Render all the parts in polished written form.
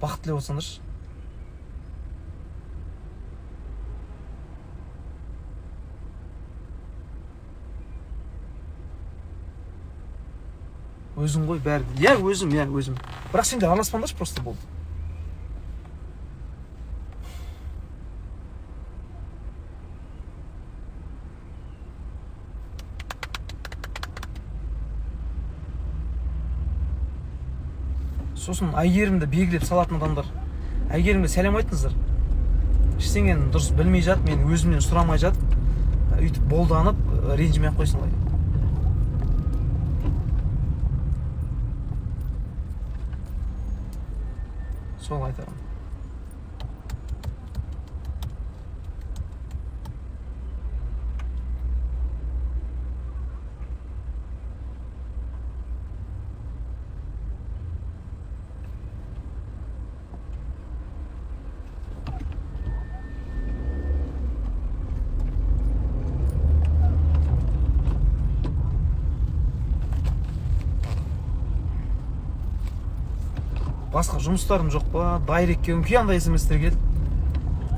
бақыт тілеп отырсаңдаршы. Өзің ғой бәрі. Өзім. Бірақ сендер араласпаңдаршы, просто болды. Сосын Әйгерімді белгілеп салатын адамдар. Әйгерімге сәлем айтыңыздар. Ештеңені дұрыс білмей жат, мен өзімнен сұрамай жат. Үйтіп болданып, ренжімей ақ қойсын ғой. Сол айтарым. Басқа жұмыстарым жоқ па? Дайрекке қандай смстер келді.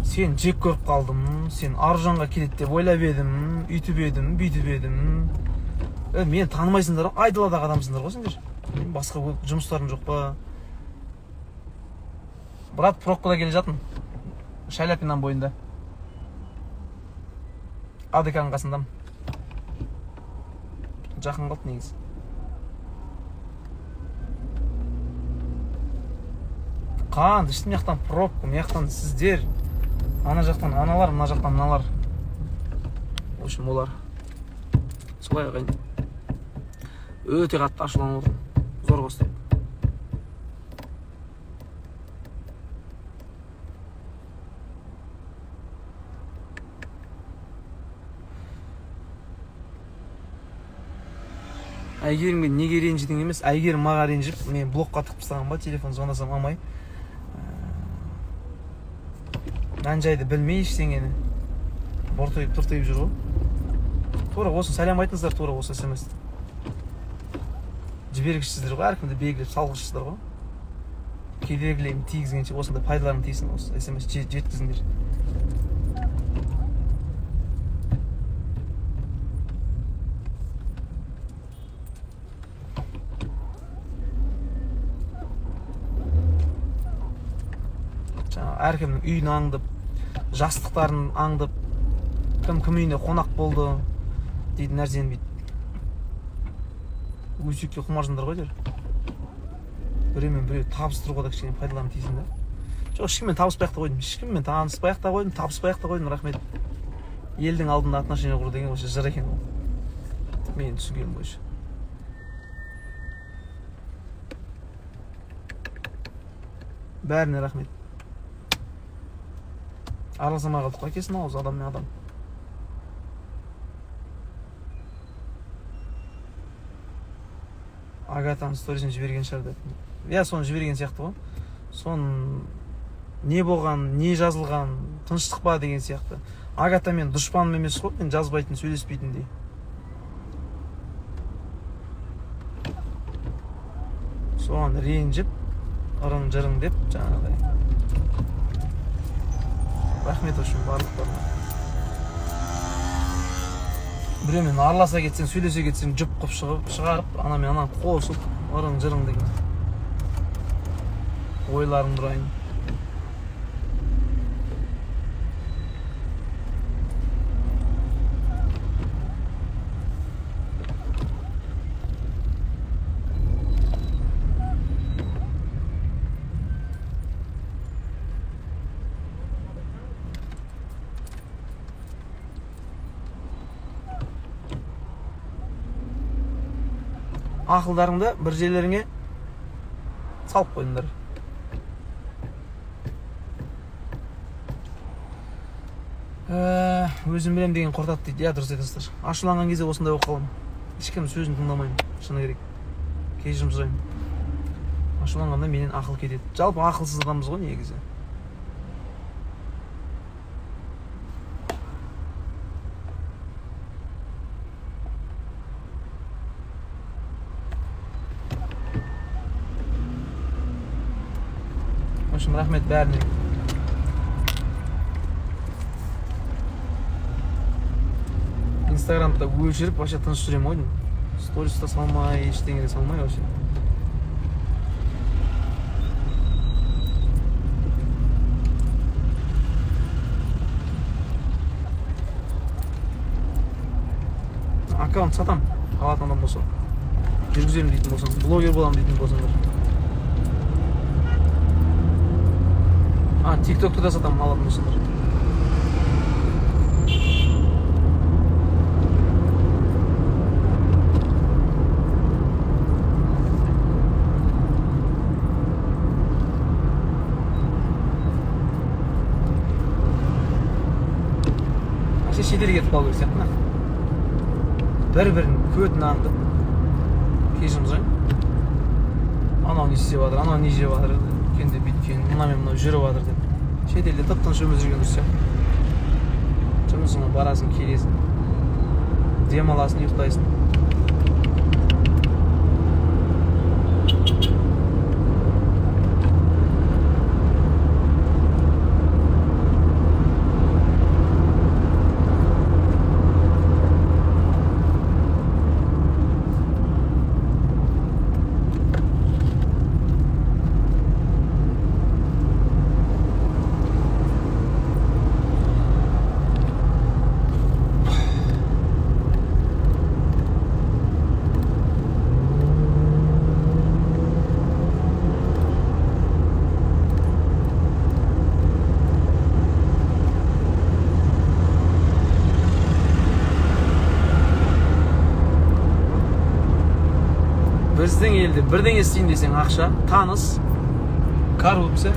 Сен жек көріп қалдым, сен Аружанға келеді деп ойлап едім, үйтіп едім, бүйтіп едім. Мені танымайсыңдар, айдаладағы адамсыңдар ғой сендер. Басқа жұмыстарым жоқ па? Брат, пробкада келе жатым. Шаляпиннан бойында. АДК-ның қасындамын. Жақын қалды негізі. Қанды, ішті мияқтан пробка, мияқтан сіздер, ана жақтан аналар, мына жақтан мыналар. В общем, олар солай ағайын. Өте қатты ашуланып отырмын. Зорға ұстап. Әйгерімге неге ренжідің емес, Әйгерім маға ренжіп, мен блокқа тығып тастаған ба, телефон звондасам алмай. Жан-жайды білмей ештеңені бұртайып жүр ғой. Тура осы сәлем айтыңыздар, тура осы смс. Жібергішсіздер ғой, әркімді белгілеп салғышсыздар ғой. Кедергілерін тигізгенше осындай пайдаларын тейсін, осы смс жеткізіңдер. Әркімнің үйін аңдып, жастықтарын аңдып, кім үйіне қонақ болды дейді нәрсені бейді. Өсекке құмарсыңдар ғой дер. Біреумен біреу табыстыруға да кішкене пайдаланып тейсің да. Жоқ, ешкіммен табыспай ақ та қойдым, ешкіммен таныспай ақ та қойдым, табыспай ақ та қойдым, рахмет. Елдің алдында отношения құру деген осы жыр екен ол. Мен түсінгенім бойынша. Бәріне рахмет. Араласамай қалдық қой, кесін ауыз адам мен адам. Агатаның сторисін жіберген шығар деп. Соны жіберген сияқты ғой. Соның не болған, не жазылған, тыныштық па деген сияқты. Агата мен дұшпаным емес қой, мен жазбайтын, сөйлеспейтіндей. Соған ренжіп, ырың-жырың деп жаңағыдай. Рахмет үшін барлықтарына. Біреумен араласа кетсең, сөйлесе кетсең, жұп қып шығарып, ана мен ананы қосып, ырың-жырың деген. Ойларым дұрайын. Ақылдарыңды бір жерлеріңе салып қойыңдар. Өзім білем деген қортады дейді. Дұрыс айтасыздар. Ашуланған кезде осындай болып қаламын. Ешкім сөзін тыңдамаймын. Шыны керек. Кешірім сұраймын. Ашуланғанда менен ақыл кетеді. Жалпы ақылсыз адамбыз ғой негізі. общем, рахмет бәріне. Инстаграмда өшіріп, вообще тыныш жүрем ойдым. Сториста салмай, ештеңеге салмай вообще. Аккаунт сатам, алатын адам болса. Жүргіземін дейтін болсаң, блогер боламын дейтін болсаңдар. TikTok'ta da сатам алатын болсаңдар. Шетелге кетіп қалу керек сияқты. Бір-бірін көтін аңдып кешіріміз ғой. Анау не істеп жатыр, анау не жеп жатыр, кенде бүйткен, мынамен мынау жүріп жатыр деп. Шетелде тып-тыныш өмір жүрген дұрыс сияқты. Жұмысыңа барасың, келесің, демаласың, ұйықтайсың. Біздің елде бірдеңе істейін десең ақша, таныс, коррупция.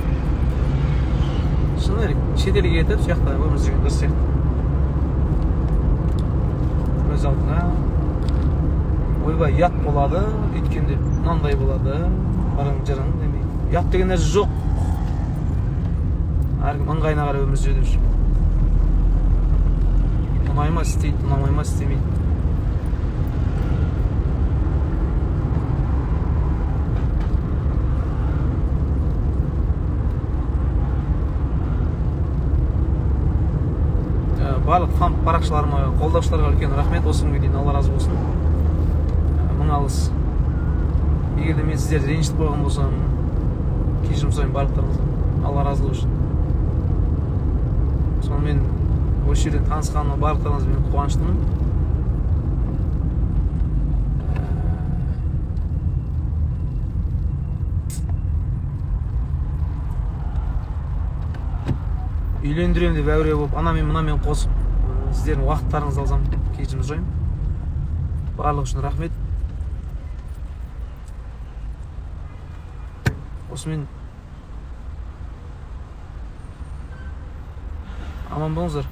Шыны керек, шетелге кетіп, сияқты өмір жүрген дұрыс сияқты. Өз алдына ойбай ұят болады, өйткенде мынандай болады, ырың-жырың демей. Ұят деген нәрсе жоқ. Әркім ыңғайына қарай өмір жүреді жүр. Ұнайма істейді, ұнамайма істемейді. Барлық фан парақшыларыма, қолдаушыларға үлкен рахмет. Осы күнге дейін Алла разы болсын. Мың алғыс. Егер де мен сіздерді ренжітіп қойған болсам, кешірім сұраймын барлықтарыңыздан. Алла разылығы үшін. Сонымен осы жерден танысқаныма барлықтарыңызбен қуаныштымын. Үйлендірем деп әуре болып, анамен мынамен қосып, сіздердің уақыттарыңызды алсам, кешірім сұраймын. Барлығы үшін рахмет. Осымен аман болыңыздар.